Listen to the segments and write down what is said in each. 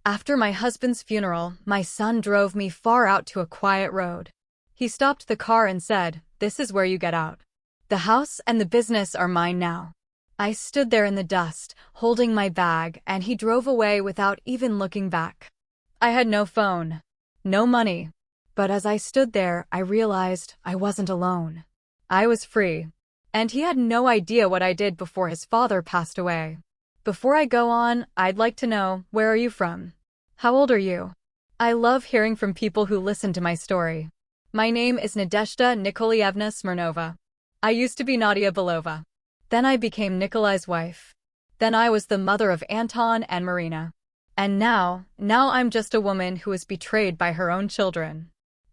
After my husband's funeral, my son drove me far out to a quiet road. He stopped the car and said, "This is where you get out. The house and the business are mine now." I stood there in the dust, holding my bag, and he drove away without even looking back. I had no phone, no money. But as I stood there, I realized I wasn't alone. I was free. And he had no idea what I did before his father passed away. Before I go on, I'd like to know, where are you from? How old are you? I love hearing from people who listen to my story. My name is Nadezhda Nikolaevna Smirnova. I used to be Nadia Belova. Then I became Nikolai's wife. Then I was the mother of Anton and Marina. And now I'm just a woman who was betrayed by her own children.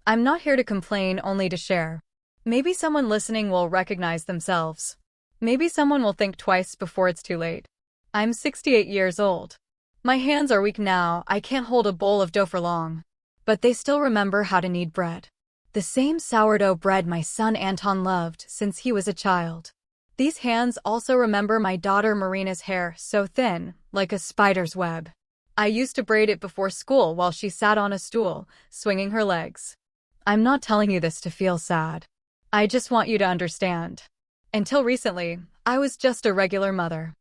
I'm not here to complain, only to share. Maybe someone listening will recognize themselves. Maybe someone will think twice before it's too late. I'm 68 years old. My hands are weak now, I can't hold a bowl of dough for long. But they still remember how to knead bread. The same sourdough bread my son Anton loved since he was a child. These hands also remember my daughter Marina's hair, so thin, like a spider's web. I used to braid it before school while she sat on a stool, swinging her legs. I'm not telling you this to feel sad. I just want you to understand. Until recently, I was just a regular mother.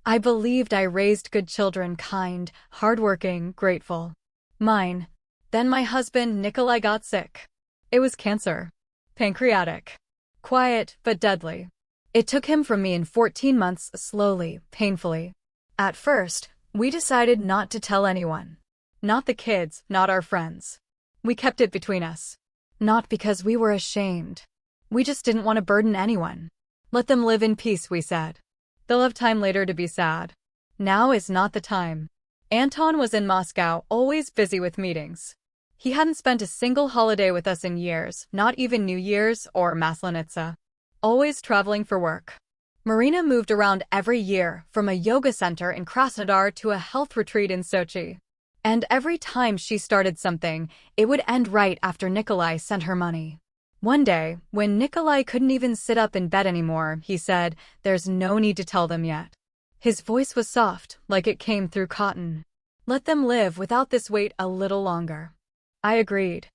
I believed I raised good children, kind, hardworking, grateful. Mine. Then my husband Nikolai got sick. It was cancer. Pancreatic. Quiet, but deadly. It took him from me in 14 months, slowly, painfully. At first, we decided not to tell anyone. Not the kids, not our friends. We kept it between us. Not because we were ashamed. We just didn't want to burden anyone. Let them live in peace, we said. They'll have time later to be sad. Now is not the time. Anton was in Moscow, always busy with meetings. He hadn't spent a single holiday with us in years, not even New Year's or Maslenitsa. Always traveling for work. Marina moved around every year, from a yoga center in Krasnodar to a health retreat in Sochi. And every time she started something, it would end right after Nikolai sent her money. One day, when Nikolai couldn't even sit up in bed anymore, he said, "There's no need to tell them yet." His voice was soft, like it came through cotton. Let them live without this weight a little longer. I agreed.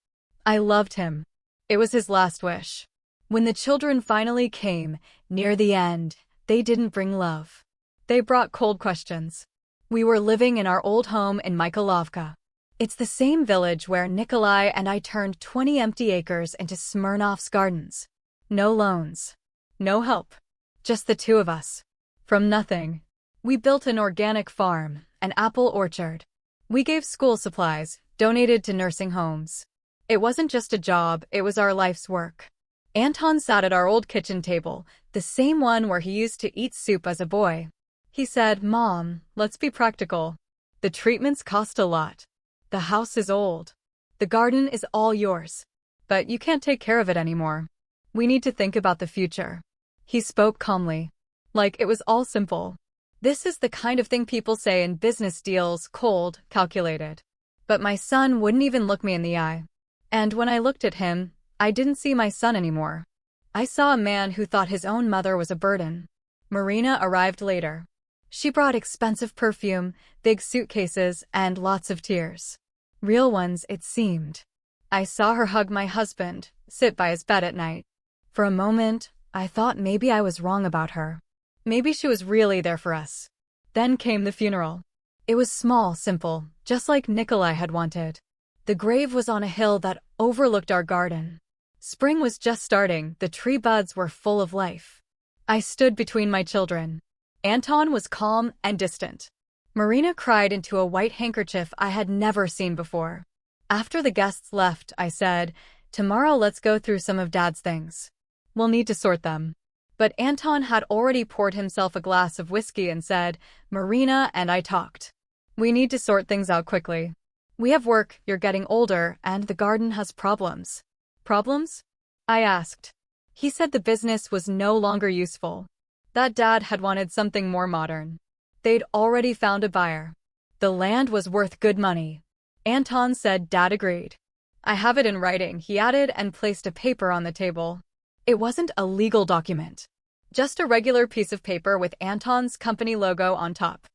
I loved him. It was his last wish. When the children finally came, near the end, they didn't bring love. They brought cold questions. We were living in our old home in Mykolovka. It's the same village where Nikolai and I turned 20 empty acres into Smirnov's gardens. No loans. No help. Just the two of us. From nothing. We built an organic farm, an apple orchard. We gave school supplies, donated to nursing homes. It wasn't just a job, it was our life's work. Anton sat at our old kitchen table, the same one where he used to eat soup as a boy. He said, "Mom, let's be practical. The treatments cost a lot. The house is old. The garden is all yours. But you can't take care of it anymore. We need to think about the future." He spoke calmly. Like it was all simple. This is the kind of thing people say in business deals, cold, calculated. But my son wouldn't even look me in the eye. And when I looked at him, I didn't see my son anymore. I saw a man who thought his own mother was a burden. Marina arrived later. She brought expensive perfume, big suitcases, and lots of tears. Real ones, it seemed. I saw her hug my husband, sit by his bed at night. For a moment, I thought maybe I was wrong about her. Maybe she was really there for us. Then came the funeral. It was small, simple, just like Nikolai had wanted. The grave was on a hill that overlooked our garden. Spring was just starting, the tree buds were full of life. I stood between my children. Anton was calm and distant. Marina cried into a white handkerchief I had never seen before. After the guests left, I said, "Tomorrow let's go through some of Dad's things. We'll need to sort them." But Anton had already poured himself a glass of whiskey and said, "Marina and I talked. We need to sort things out quickly. We have work, you're getting older, and the garden has problems." "Problems?" I asked. He said the business was no longer useful. That Dad had wanted something more modern. They'd already found a buyer. The land was worth good money. Anton said Dad agreed. "I have it in writing," he added and placed a paper on the table. It wasn't a legal document. Just a regular piece of paper with Anton's company logo on top.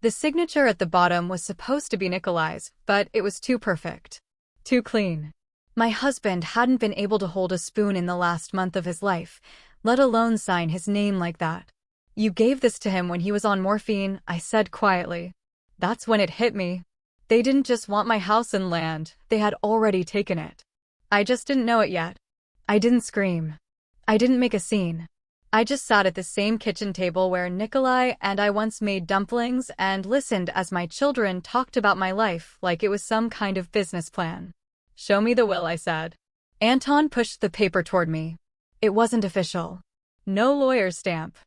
The signature at the bottom was supposed to be Nikolai's, but it was too perfect. Too clean. My husband hadn't been able to hold a spoon in the last month of his life, let alone sign his name like that. You gave this to him when he was on morphine, I said quietly. That's when it hit me. They didn't just want my house and land, they had already taken it. I just didn't know it yet. I didn't scream. I didn't make a scene. I just sat at the same kitchen table where Nikolai and I once made dumplings and listened as my children talked about my life like it was some kind of business plan. Show me the will, I said. Anton pushed the paper toward me. It wasn't official. No lawyer's stamp.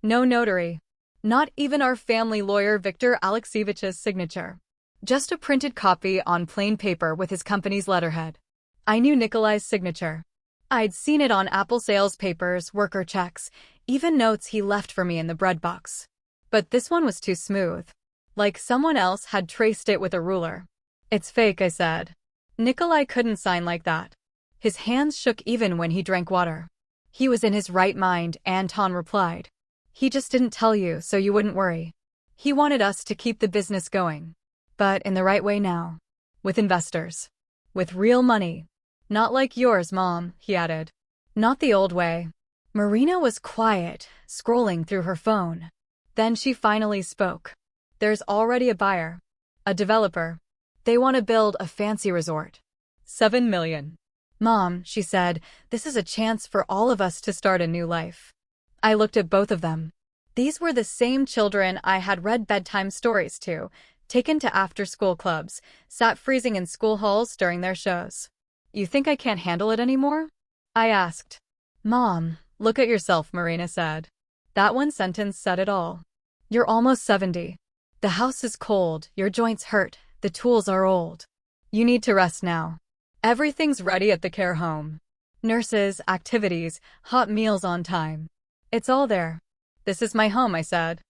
No notary. Not even our family lawyer Viktor Alexeyevich's signature. Just a printed copy on plain paper with his company's letterhead. I knew Nikolai's signature. I'd seen it on Apple sales papers, worker checks, even notes he left for me in the bread box. But this one was too smooth. Like someone else had traced it with a ruler. It's fake, I said. Nikolai couldn't sign like that. His hands shook even when he drank water. He was in his right mind, Anton replied. He just didn't tell you so you wouldn't worry. He wanted us to keep the business going. But in the right way now. With investors. With real money. Not like yours, Mom, he added. Not the old way. Marina was quiet, scrolling through her phone. Then she finally spoke. There's already a buyer. A developer. They want to build a fancy resort. $7 million. Mom, she said, this is a chance for all of us to start a new life. I looked at both of them. These were the same children I had read bedtime stories to, taken to after-school clubs, sat freezing in school halls during their shows. You think I can't handle it anymore? I asked. Mom, look at yourself, Marina said. That one sentence said it all. You're almost 70. The house is cold, your joints hurt, the tools are old. You need to rest now. Everything's ready at the care home. Nurses, activities, hot meals on time. It's all there. This is my home, I said.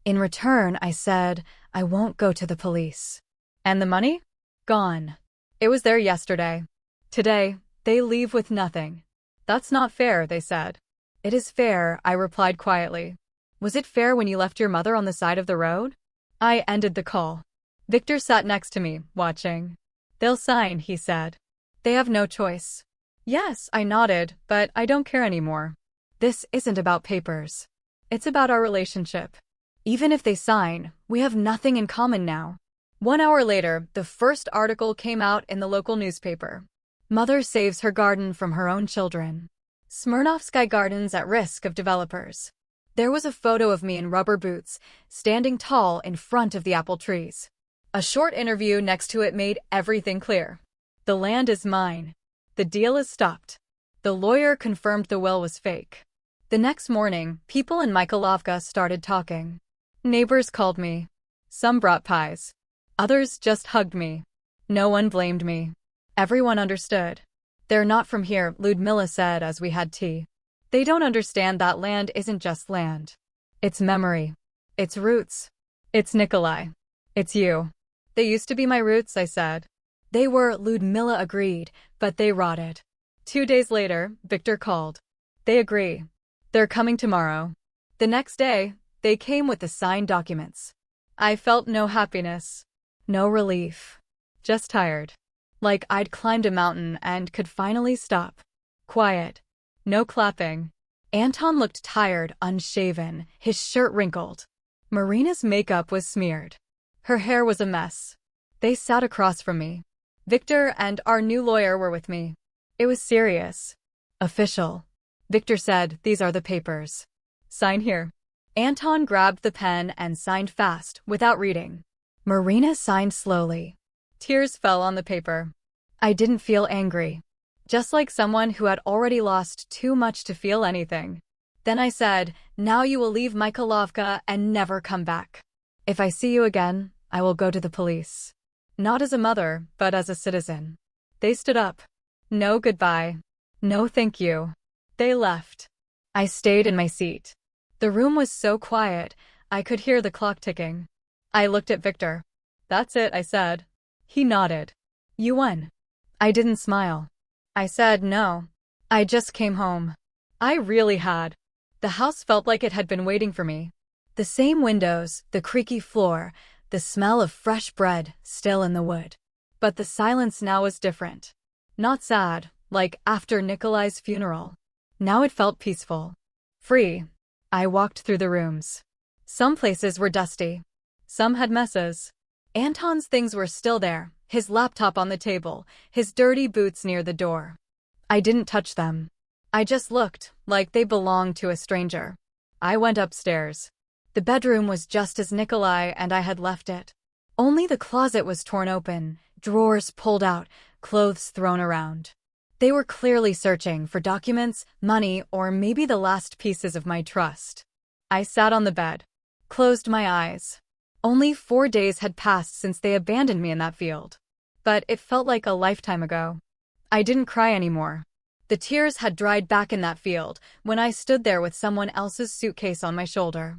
In return, I said, I won't go to the police. And the money? Gone. It was there yesterday. Today, they leave with nothing. That's not fair, they said. It is fair, I replied quietly. Was it fair when you left your mother on the side of the road? I ended the call. Viktor sat next to me, watching. They'll sign, he said. They have no choice. Yes, I nodded, but I don't care anymore. This isn't about papers. It's about our relationship. Even if they sign, we have nothing in common now. 1 hour later, the first article came out in the local newspaper. Mother saves her garden from her own children. Smirnovsky Gardens at risk of developers. There was a photo of me in rubber boots, standing tall in front of the apple trees. A short interview next to it made everything clear. The land is mine. The deal is stopped. The lawyer confirmed the will was fake. The next morning, people in Mikhailovka started talking. Neighbors called me. Some brought pies. Others just hugged me. No one blamed me. Everyone understood. They're not from here, Ludmila said as we had tea. They don't understand that land isn't just land. It's memory. It's roots. It's Nikolai. It's you. They used to be my roots, I said. They were, Ludmila agreed, but they rotted. 2 days later, Viktor called. They agree. They're coming tomorrow. The next day, they came with the signed documents. I felt no happiness. No relief. Just tired. Like I'd climbed a mountain and could finally stop. Quiet. No clapping. Anton looked tired, unshaven, his shirt wrinkled. Marina's makeup was smeared. Her hair was a mess. They sat across from me. Viktor and our new lawyer were with me. It was serious. Official. Viktor said, these are the papers. Sign here. Anton grabbed the pen and signed fast, without reading. Marina signed slowly. Tears fell on the paper. I didn't feel angry. Just like someone who had already lost too much to feel anything. Then I said, now you will leave Mikhailovka and never come back. If I see you again, I will go to the police. Not as a mother, but as a citizen. They stood up. No goodbye. No thank you. They left. I stayed in my seat. The room was so quiet, I could hear the clock ticking. I looked at Viktor. That's it, I said. He nodded. You won. I didn't smile. I said no. I just came home. I really had. The house felt like it had been waiting for me. The same windows, the creaky floor, the the smell of fresh bread still in the wood. But the silence now was different. Not sad, like after Nikolai's funeral. Now it felt peaceful. Free. I walked through the rooms. Some places were dusty. Some had messes. Anton's things were still there, his laptop on the table, his dirty boots near the door. I didn't touch them. I just looked, like they belonged to a stranger. I went upstairs. The bedroom was just as Nikolai and I had left it. Only the closet was torn open, drawers pulled out, clothes thrown around. They were clearly searching for documents, money, or maybe the last pieces of my trust. I sat on the bed, closed my eyes. Only 4 days had passed since they abandoned me in that field. But it felt like a lifetime ago. I didn't cry anymore. The tears had dried back in that field when I stood there with someone else's suitcase on my shoulder.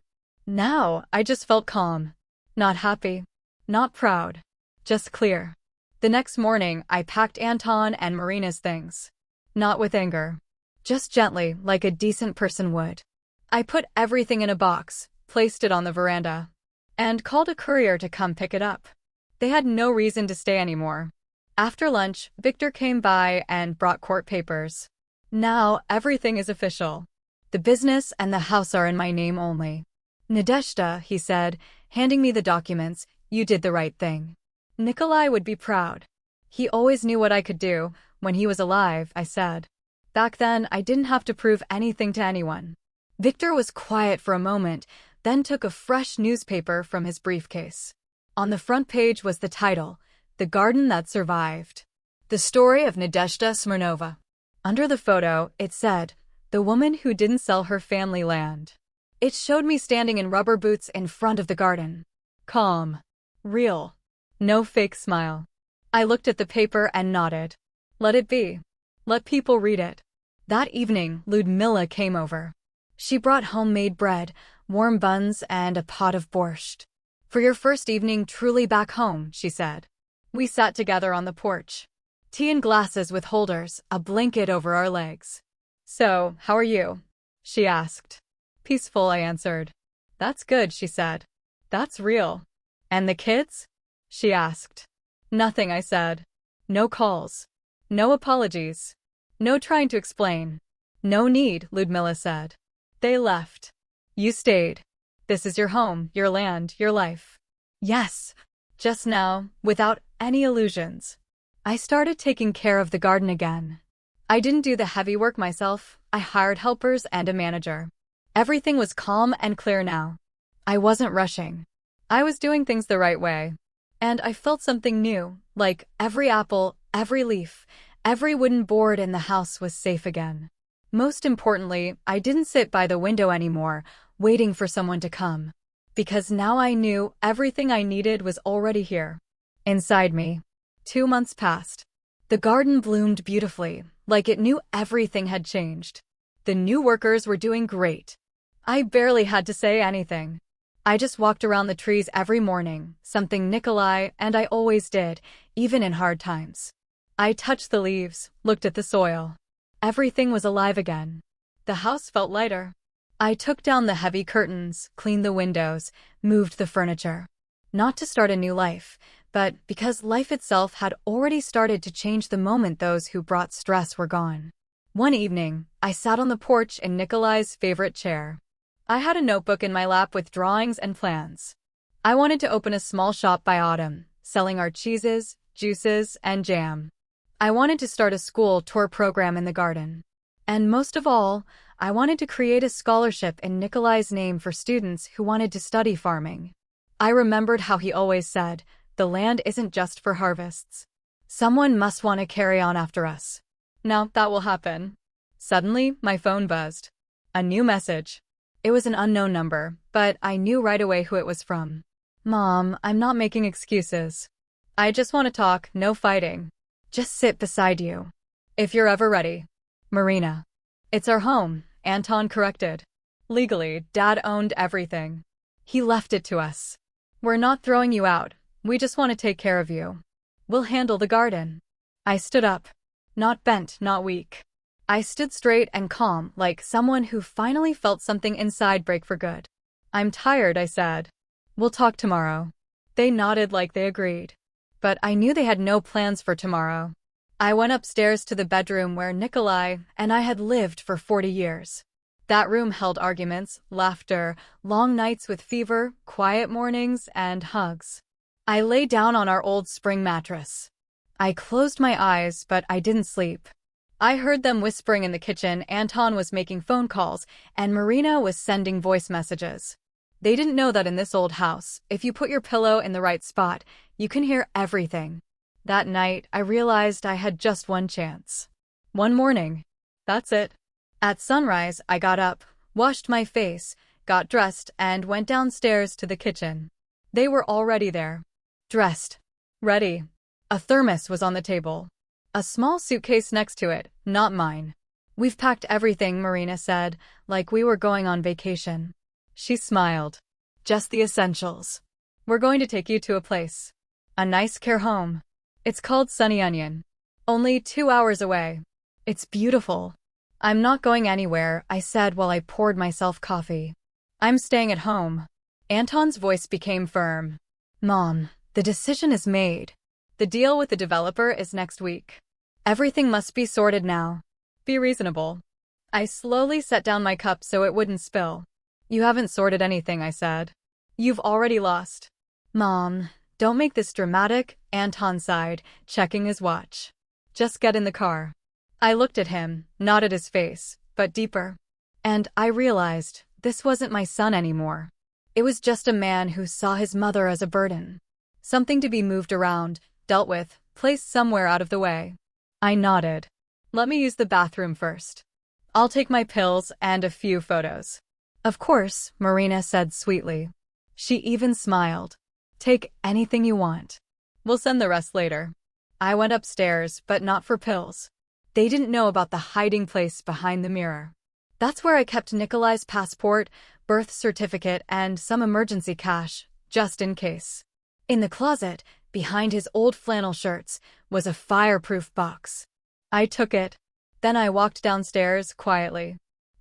Now, I just felt calm. Not happy. Not proud. Just clear. The next morning, I packed Anton and Marina's things. Not with anger. Just gently, like a decent person would. I put everything in a box, placed it on the veranda, and called a courier to come pick it up. They had no reason to stay anymore. After lunch, Victor came by and brought court papers. Now, everything is official. The business and the house are in my name only. Nadezhda, he said, handing me the documents, you did the right thing. Nikolai would be proud. He always knew what I could do. When he was alive, I said. Back then, I didn't have to prove anything to anyone. Victor was quiet for a moment, then took a fresh newspaper from his briefcase. On the front page was the title, The Garden That Survived. The story of Nadezhda Smirnova. Under the photo, it said, The woman who didn't sell her family land. It showed me standing in rubber boots in front of the garden. Calm. Real. No fake smile. I looked at the paper and nodded. Let it be. Let people read it. That evening, Ludmila came over. She brought homemade bread, warm buns, and a pot of borscht. For your first evening truly back home, she said. We sat together on the porch. Tea in glasses with holders, a blanket over our legs. So, how are you? She asked. Peaceful, I answered. That's good, she said. That's real. And the kids? She asked. Nothing, I said. No calls. No apologies. No trying to explain. No need, Ludmila said. They left. You stayed. This is your home, your land, your life. Yes. Just now, without any illusions. I started taking care of the garden again. I didn't do the heavy work myself. I hired helpers and a manager. Everything was calm and clear now. I wasn't rushing. I was doing things the right way. And I felt something new, like every apple, every leaf, every wooden board in the house was safe again. Most importantly, I didn't sit by the window anymore, waiting for someone to come. Because now I knew everything I needed was already here. Inside me. 2 months passed. The garden bloomed beautifully, like it knew everything had changed. The new workers were doing great. I barely had to say anything. I just walked around the trees every morning, something Nikolai and I always did, even in hard times. I touched the leaves, looked at the soil. Everything was alive again. The house felt lighter. I took down the heavy curtains, cleaned the windows, moved the furniture. Not to start a new life, but because life itself had already started to change the moment those who brought stress were gone. One evening, I sat on the porch in Nikolai's favorite chair. I had a notebook in my lap with drawings and plans. I wanted to open a small shop by autumn, selling our cheeses, juices, and jam. I wanted to start a school tour program in the garden. And most of all, I wanted to create a scholarship in Nikolai's name for students who wanted to study farming. I remembered how he always said, the land isn't just for harvests. Someone must want to carry on after us. Now that will happen. Suddenly, my phone buzzed. A new message. It was an unknown number, but I knew right away who it was from. Mom, I'm not making excuses. I just want to talk, no fighting. Just sit beside you. If you're ever ready. Marina. It's our home, Anton corrected. Legally, Dad owned everything. He left it to us. We're not throwing you out. We just want to take care of you. We'll handle the garden. I stood up. Not bent, not weak. I stood straight and calm, like someone who finally felt something inside break for good. I'm tired, I said. We'll talk tomorrow. They nodded like they agreed. But I knew they had no plans for tomorrow. I went upstairs to the bedroom where Nikolai and I had lived for 40 years. That room held arguments, laughter, long nights with fever, quiet mornings, and hugs. I lay down on our old spring mattress. I closed my eyes, but I didn't sleep. I heard them whispering in the kitchen. Anton was making phone calls, and Marina was sending voice messages. They didn't know that in this old house, if you put your pillow in the right spot, you can hear everything. That night, I realized I had just one chance. One morning. That's it. At sunrise, I got up, washed my face, got dressed, and went downstairs to the kitchen. They were already there. Dressed. Ready. A thermos was on the table. A small suitcase next to it, not mine. We've packed everything, Marina said, like we were going on vacation. She smiled. Just the essentials. We're going to take you to a place. A nice care home. It's called Sunny Onion. Only 2 hours away. It's beautiful. I'm not going anywhere, I said while I poured myself coffee. I'm staying at home. Anton's voice became firm. Mom, the decision is made. The deal with the developer is next week. Everything must be sorted now. Be reasonable. I slowly set down my cup so it wouldn't spill. You haven't sorted anything, I said. You've already lost. Mom, don't make this dramatic, Anton sighed, checking his watch. Just get in the car. I looked at him, not at his face, but deeper. And I realized this wasn't my son anymore. It was just a man who saw his mother as a burden. Something to be moved around, dealt with, placed somewhere out of the way. I nodded. Let me use the bathroom first. I'll take my pills and a few photos. Of course, Marina said sweetly. She even smiled. Take anything you want. We'll send the rest later. I went upstairs, but not for pills. They didn't know about the hiding place behind the mirror. That's where I kept Nikolai's passport, birth certificate, and some emergency cash, just in case. In the closet, behind his old flannel shirts, was a fireproof box. I took it. Then I walked downstairs quietly.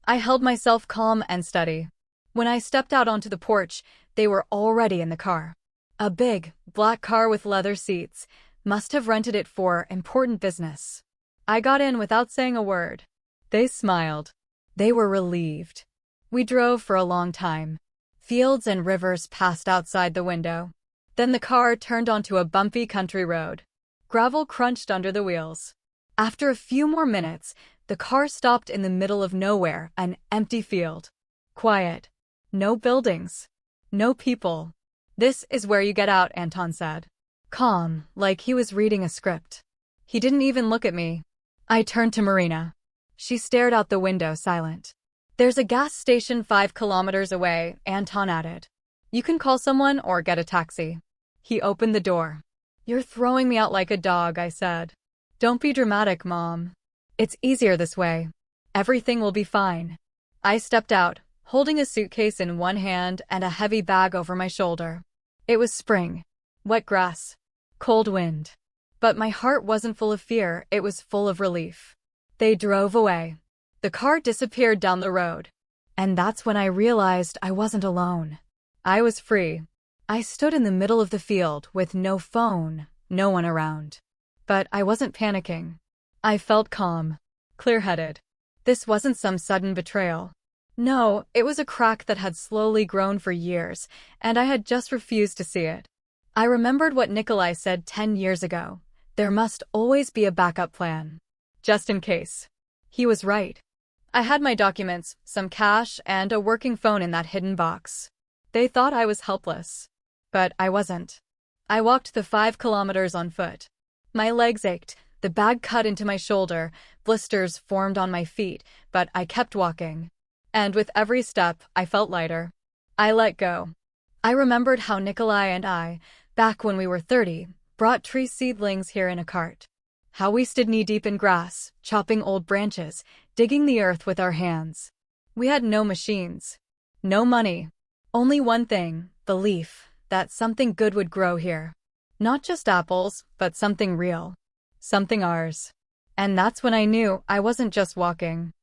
I held myself calm and steady. When I stepped out onto the porch, they were already in the car. A big, black car with leather seats. Must have rented it for important business. I got in without saying a word. They smiled. They were relieved. We drove for a long time. Fields and rivers passed outside the window. Then the car turned onto a bumpy country road. Gravel crunched under the wheels. After a few more minutes, the car stopped in the middle of nowhere, an empty field. Quiet. No buildings. No people. This is where you get out, Anton said. Calm, like he was reading a script. He didn't even look at me. I turned to Marina. She stared out the window, silent. There's a gas station 5 kilometers away, Anton added. You can call someone or get a taxi. He opened the door. You're throwing me out like a dog, I said. Don't be dramatic, Mom. It's easier this way. Everything will be fine. I stepped out, holding a suitcase in one hand and a heavy bag over my shoulder. It was spring. Wet grass. Cold wind. But my heart wasn't full of fear, it was full of relief. They drove away. The car disappeared down the road. And that's when I realized I wasn't alone. I was free. I stood in the middle of the field with no phone, no one around. But I wasn't panicking. I felt calm, clear-headed. This wasn't some sudden betrayal. No, it was a crack that had slowly grown for years, and I had just refused to see it. I remembered what Nikolai said 10 years ago. There must always be a backup plan. Just in case. He was right. I had my documents, some cash, and a working phone in that hidden box. They thought I was helpless. But I wasn't. I walked the 5 kilometers on foot. My legs ached, the bag cut into my shoulder, blisters formed on my feet, but I kept walking. And with every step, I felt lighter. I let go. I remembered how Nikolai and I, back when we were 30, brought tree seedlings here in a cart. How we stood knee-deep in grass, chopping old branches, digging the earth with our hands. We had no machines. No money. Only one thing, belief, that something good would grow here. Not just apples, but something real. Something ours. And that's when I knew I wasn't just walking.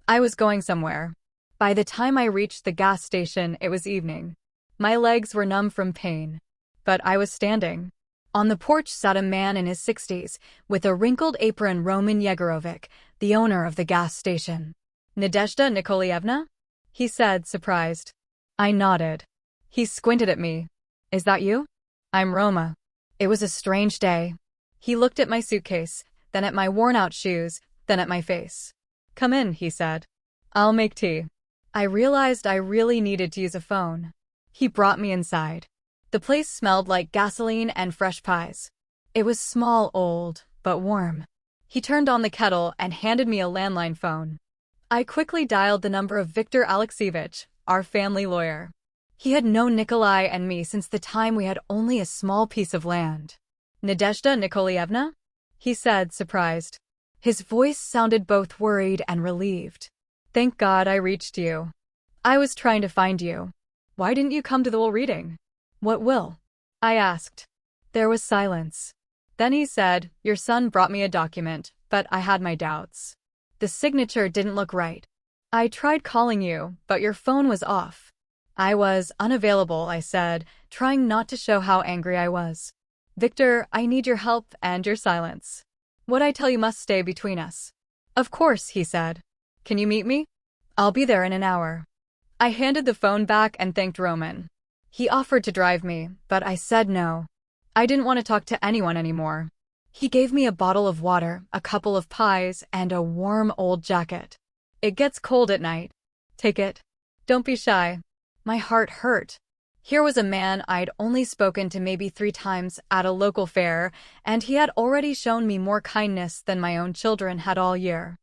I was going somewhere. By the time I reached the gas station, it was evening. My legs were numb from pain. but I was standing. On the porch sat a man in his 60s, with a wrinkled apron. Roman Yegorovich, the owner of the gas station. Nadezhda Nikolaevna? He said, surprised. I nodded. He squinted at me. Is that you? I'm Roma. It was a strange day. He looked at my suitcase, then at my worn-out shoes, then at my face. Come in, he said. I'll make tea. I realized I really needed to use a phone. He brought me inside. The place smelled like gasoline and fresh pies. It was small, old, but warm. He turned on the kettle and handed me a landline phone. I quickly dialed the number of Viktor Alexeyevich, our family lawyer. He had known Nikolai and me since the time we had only a small piece of land. Nadezhda Nikolaevna? He said, surprised. His voice sounded both worried and relieved. Thank God I reached you. I was trying to find you. Why didn't you come to the will reading? What will? I asked. There was silence. Then he said, your son brought me a document, but I had my doubts. The signature didn't look right. I tried calling you, but your phone was off. I was unavailable, I said, trying not to show how angry I was. Victor, I need your help and your silence. What I tell you must stay between us. Of course, he said. Can you meet me? I'll be there in an hour. I handed the phone back and thanked Roman. He offered to drive me, but I said no. I didn't want to talk to anyone anymore. He gave me a bottle of water, a couple of pies, and a warm old jacket. It gets cold at night. Take it. Don't be shy. My heart hurt. Here was a man I'd only spoken to maybe 3 times at a local fair, and he had already shown me more kindness than my own children had all year.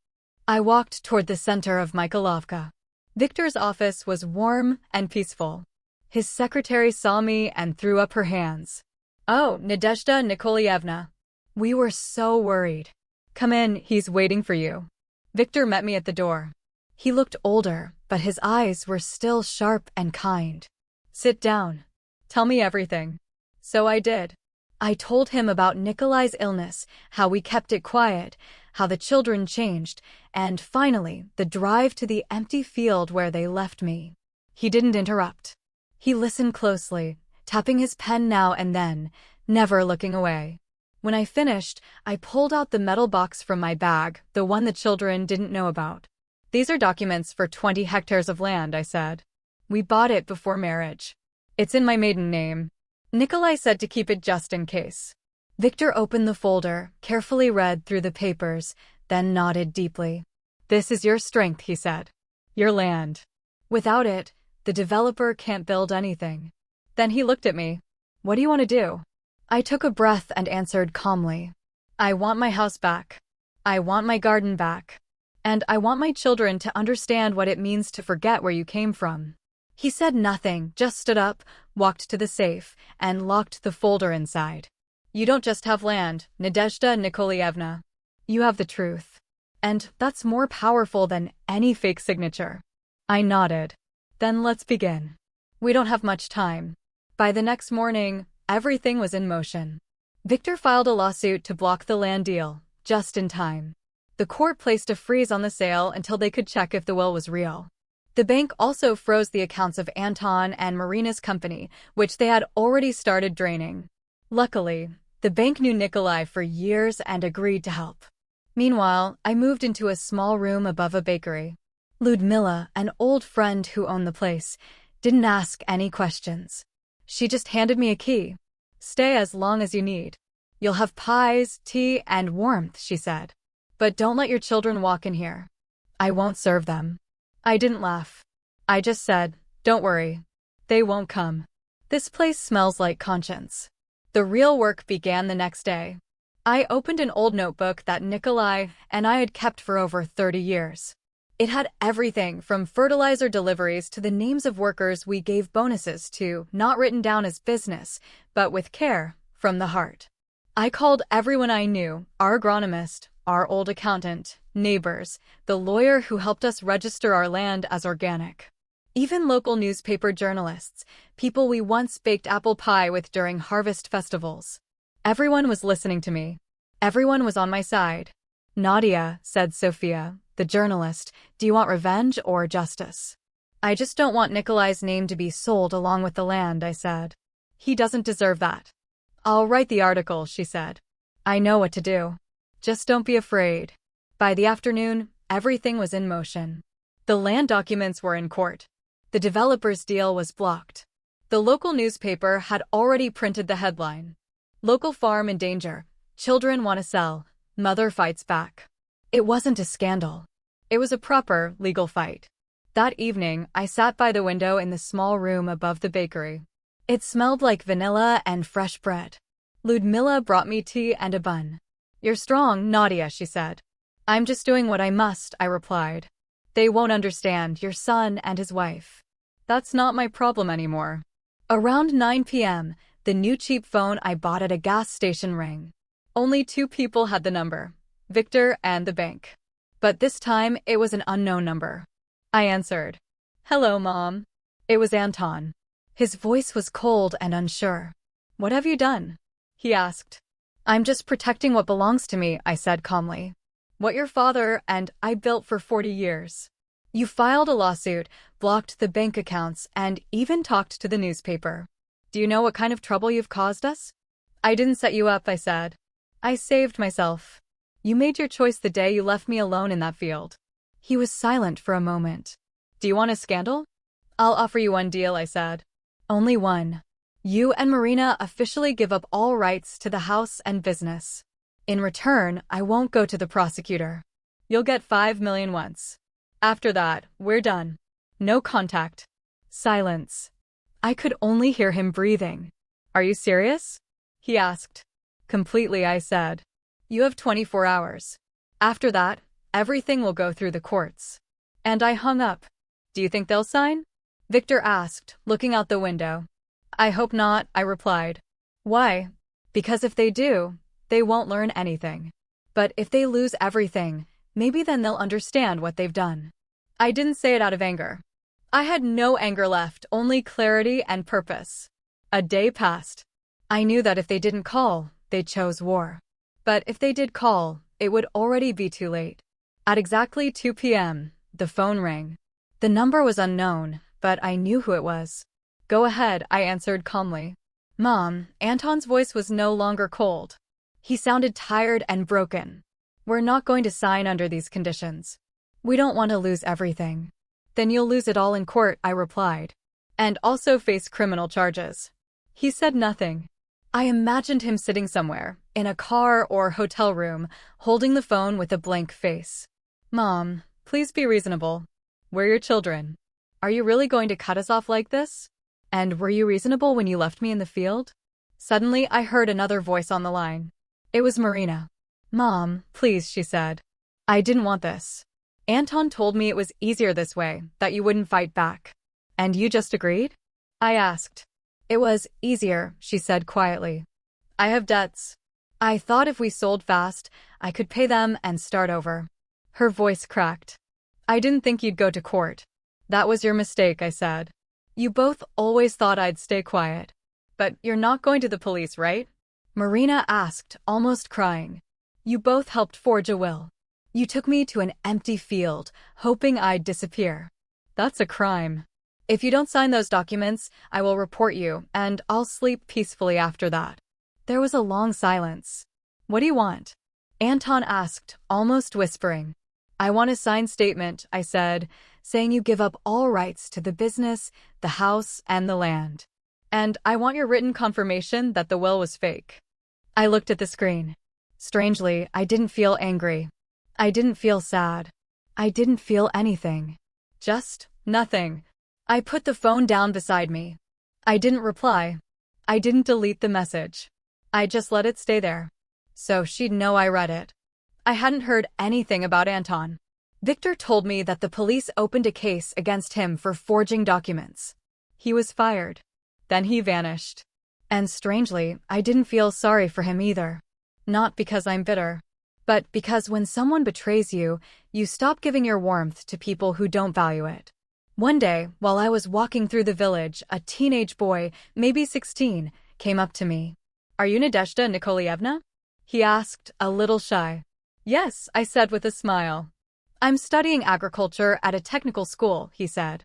I walked toward the center of Mikhailovka. Victor's office was warm and peaceful. His secretary saw me and threw up her hands. Oh, Nadezhda Nikolaevna. We were so worried. Come in, he's waiting for you. Victor met me at the door. He looked older, but his eyes were still sharp and kind. Sit down. Tell me everything. So I did. I told him about Nikolai's illness, how we kept it quiet, how the children changed, and finally, the drive to the empty field where they left me. He didn't interrupt. He listened closely, tapping his pen now and then, never looking away. When I finished, I pulled out the metal box from my bag, the one the children didn't know about. These are documents for 20 hectares of land, I said. We bought it before marriage. It's in my maiden name. Nikolai said to keep it just in case. Victor opened the folder, carefully read through the papers, then nodded deeply. This is your strength, he said. Your land. Without it, the developer can't build anything. Then he looked at me. What do you want to do? I took a breath and answered calmly. I want my house back. I want my garden back. And I want my children to understand what it means to forget where you came from. He said nothing, just stood up, walked to the safe, and locked the folder inside. You don't just have land, Nadezhda Nikolaevna. You have the truth. And that's more powerful than any fake signature. I nodded. Then let's begin. We don't have much time. By the next morning, everything was in motion. Victor filed a lawsuit to block the land deal, just in time. The court placed a freeze on the sale until they could check if the will was real. The bank also froze the accounts of Anton and Marina's company, which they had already started draining. Luckily, the bank knew Nikolai for years and agreed to help. Meanwhile, I moved into a small room above a bakery. Ludmila, an old friend who owned the place, didn't ask any questions. She just handed me a key. Stay as long as you need. You'll have pies, tea, and warmth, she said. But don't let your children walk in here. I won't serve them. I didn't laugh. I just said, don't worry. They won't come. This place smells like conscience. The real work began the next day. I opened an old notebook that Nikolai and I had kept for over 30 years. It had everything from fertilizer deliveries to the names of workers we gave bonuses to, not written down as business, but with care, from the heart. I called everyone I knew, our agronomist, our old accountant, neighbors, the lawyer who helped us register our land as organic. Even local newspaper journalists, people we once baked apple pie with during harvest festivals. Everyone was listening to me. Everyone was on my side. Nadia, said Sophia, the journalist, do you want revenge or justice? I just don't want Nikolai's name to be sold along with the land, I said. He doesn't deserve that. I'll write the article, she said. I know what to do. Just don't be afraid. By the afternoon, everything was in motion. The land documents were in court. The developer's deal was blocked. The local newspaper had already printed the headline. Local farm in danger. Children want to sell. Mother fights back. It wasn't a scandal. It was a proper, legal fight. That evening, I sat by the window in the small room above the bakery. It smelled like vanilla and fresh bread. Ludmilla brought me tea and a bun. You're strong, Nadia, she said. I'm just doing what I must, I replied. They won't understand, your son and his wife. That's not my problem anymore. Around 9 p.m., the new cheap phone I bought at a gas station rang. Only 2 people had the number, Victor and the bank. But this time, it was an unknown number. I answered. Hello, Mom. It was Anton. His voice was cold and unsure. What have you done? He asked. I'm just protecting what belongs to me, I said calmly. What your father and I built for 40 years. You filed a lawsuit, blocked the bank accounts, and even talked to the newspaper. Do you know what kind of trouble you've caused us? I didn't set you up, I said. I saved myself. You made your choice the day you left me alone in that field. He was silent for a moment. Do you want a scandal? I'll offer you one deal, I said. Only one. You and Marina officially give up all rights to the house and business. In return, I won't go to the prosecutor. You'll get 5 million once. After that, we're done. No contact. Silence. I could only hear him breathing. Are you serious? He asked. Completely, I said. You have 24 hours. After that, everything will go through the courts. And I hung up. Do you think they'll sign? Victor asked, looking out the window. I hope not, I replied. Why? Because if they do, they won't learn anything. But if they lose everything, maybe then they'll understand what they've done. I didn't say it out of anger. I had no anger left, only clarity and purpose. A day passed. I knew that if they didn't call, they chose war. But if they did call, it would already be too late. At exactly 2 p.m., the phone rang. The number was unknown, but I knew who it was. Go ahead, I answered calmly. Mom, Anton's voice was no longer cold. He sounded tired and broken. We're not going to sign under these conditions. We don't want to lose everything. Then you'll lose it all in court, I replied. And also face criminal charges. He said nothing. I imagined him sitting somewhere, in a car or hotel room, holding the phone with a blank face. Mom, please be reasonable. We're your children. Are you really going to cut us off like this? And were you reasonable when you left me in the field? Suddenly, I heard another voice on the line. It was Marina. Mom, please, she said. I didn't want this. Anton told me it was easier this way, that you wouldn't fight back. And you just agreed? I asked. It was easier, she said quietly. I have debts. I thought if we sold fast, I could pay them and start over. Her voice cracked. I didn't think you'd go to court. That was your mistake, I said. You both always thought I'd stay quiet. But you're not going to the police, right? Marina asked, almost crying. You both helped forge a will. You took me to an empty field, hoping I'd disappear. That's a crime. If you don't sign those documents, I will report you, and I'll sleep peacefully after that. There was a long silence. What do you want? Anton asked, almost whispering. I want a signed statement, I said, saying you give up all rights to the business, the house, and the land. And I want your written confirmation that the will was fake. I looked at the screen. Strangely, I didn't feel angry. I didn't feel sad. I didn't feel anything. Just nothing. I put the phone down beside me. I didn't reply. I didn't delete the message. I just let it stay there. So she'd know I read it. I hadn't heard anything about Anton. Victor told me that the police opened a case against him for forging documents. He was fired. Then he vanished. And strangely, I didn't feel sorry for him either. Not because I'm bitter. But because when someone betrays you, you stop giving your warmth to people who don't value it. One day, while I was walking through the village, a teenage boy, maybe 16, came up to me. Are you Nadezhda Nikolaevna? He asked, a little shy. Yes, I said with a smile. I'm studying agriculture at a technical school, he said.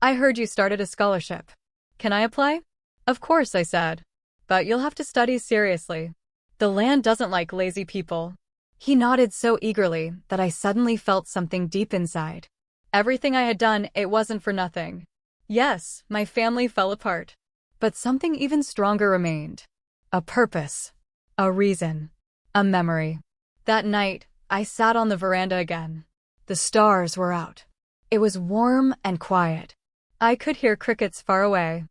I heard you started a scholarship. Can I apply? Of course, I said. But you'll have to study seriously. The land doesn't like lazy people. He nodded so eagerly that I suddenly felt something deep inside. Everything I had done, it wasn't for nothing. Yes, my family fell apart. But something even stronger remained. A purpose. A reason. A memory. That night, I sat on the veranda again. The stars were out. It was warm and quiet. I could hear crickets far away.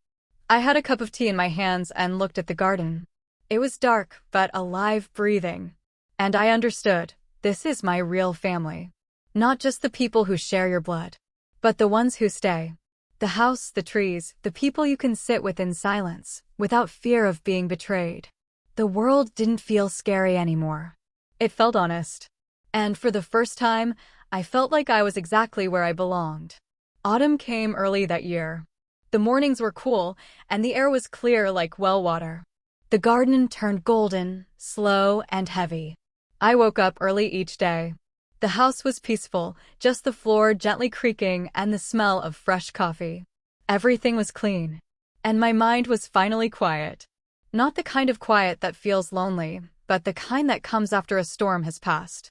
I had a cup of tea in my hands and looked at the garden. It was dark, but alive, breathing. And I understood, this is my real family. Not just the people who share your blood, but the ones who stay. The house, the trees, the people you can sit with in silence, without fear of being betrayed. The world didn't feel scary anymore. It felt honest. And for the first time, I felt like I was exactly where I belonged. Autumn came early that year. The mornings were cool, and the air was clear like well water. The garden turned golden, slow, and heavy. I woke up early each day. The house was peaceful, just the floor gently creaking and the smell of fresh coffee. Everything was clean. And my mind was finally quiet. Not the kind of quiet that feels lonely, but the kind that comes after a storm has passed.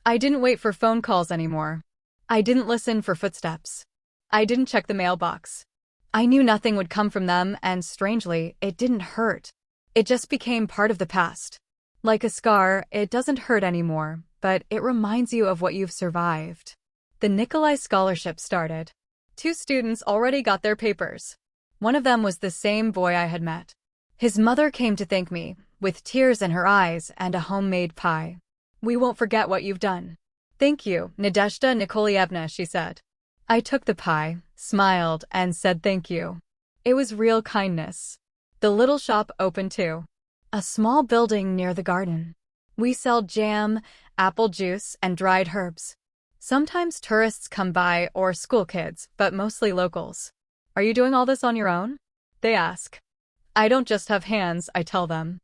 I didn't wait for phone calls anymore. I didn't listen for footsteps. I didn't check the mailbox. I knew nothing would come from them, and strangely, it didn't hurt. It just became part of the past. Like a scar, it doesn't hurt anymore, but it reminds you of what you've survived. The Nikolai Scholarship started. 2 students already got their papers. One of them was the same boy I had met. His mother came to thank me, with tears in her eyes and a homemade pie. "We won't forget what you've done." "Thank you, Nadezhda Nikolaevna," she said. I took the pie, smiled, and said thank you. It was real kindness. The little shop opened too. A small building near the garden. We sell jam, apple juice, and dried herbs. Sometimes tourists come by or school kids, but mostly locals. "Are you doing all this on your own?" they ask. "I don't just have hands," I tell them.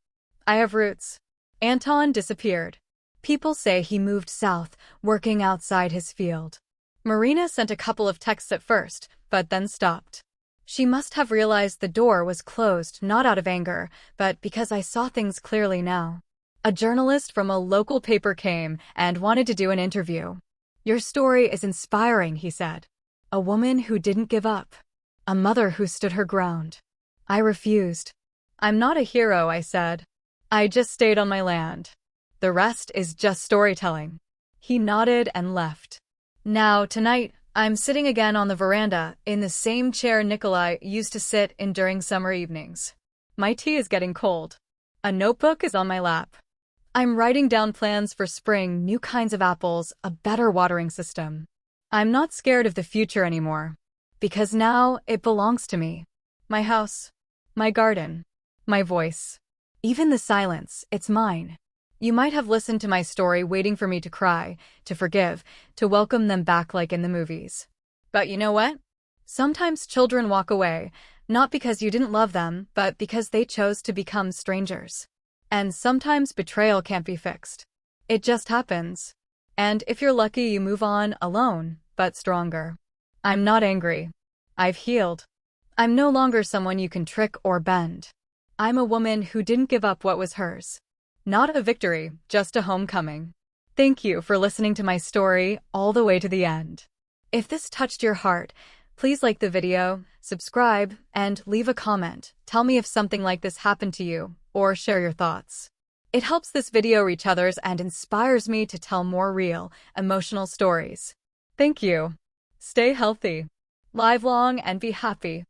"I have roots." Anton disappeared. People say he moved south, working outside his field. Marina sent a couple of texts at first, but then stopped. She must have realized the door was closed not out of anger, but because I saw things clearly now. A journalist from a local paper came and wanted to do an interview. "Your story is inspiring," he said. "A woman who didn't give up. A mother who stood her ground." I refused. "I'm not a hero," I said. "I just stayed on my land. The rest is just storytelling." He nodded and left. Now, tonight, I'm sitting again on the veranda, in the same chair Nikolai used to sit in during summer evenings. My tea is getting cold. A notebook is on my lap. I'm writing down plans for spring, new kinds of apples, a better watering system. I'm not scared of the future anymore. Because now, it belongs to me. My house. My garden. My voice. Even the silence, it's mine. You might have listened to my story waiting for me to cry, to forgive, to welcome them back like in the movies. But you know what? Sometimes children walk away, not because you didn't love them, but because they chose to become strangers. And sometimes betrayal can't be fixed. It just happens. And if you're lucky, you move on alone, but stronger. I'm not angry. I've healed. I'm no longer someone you can trick or bend. I'm a woman who didn't give up what was hers. Not a victory, just a homecoming. Thank you for listening to my story all the way to the end. If this touched your heart, please like the video, subscribe, and leave a comment. Tell me if something like this happened to you, or share your thoughts. It helps this video reach others and inspires me to tell more real, emotional stories. Thank you. Stay healthy, live long, and be happy.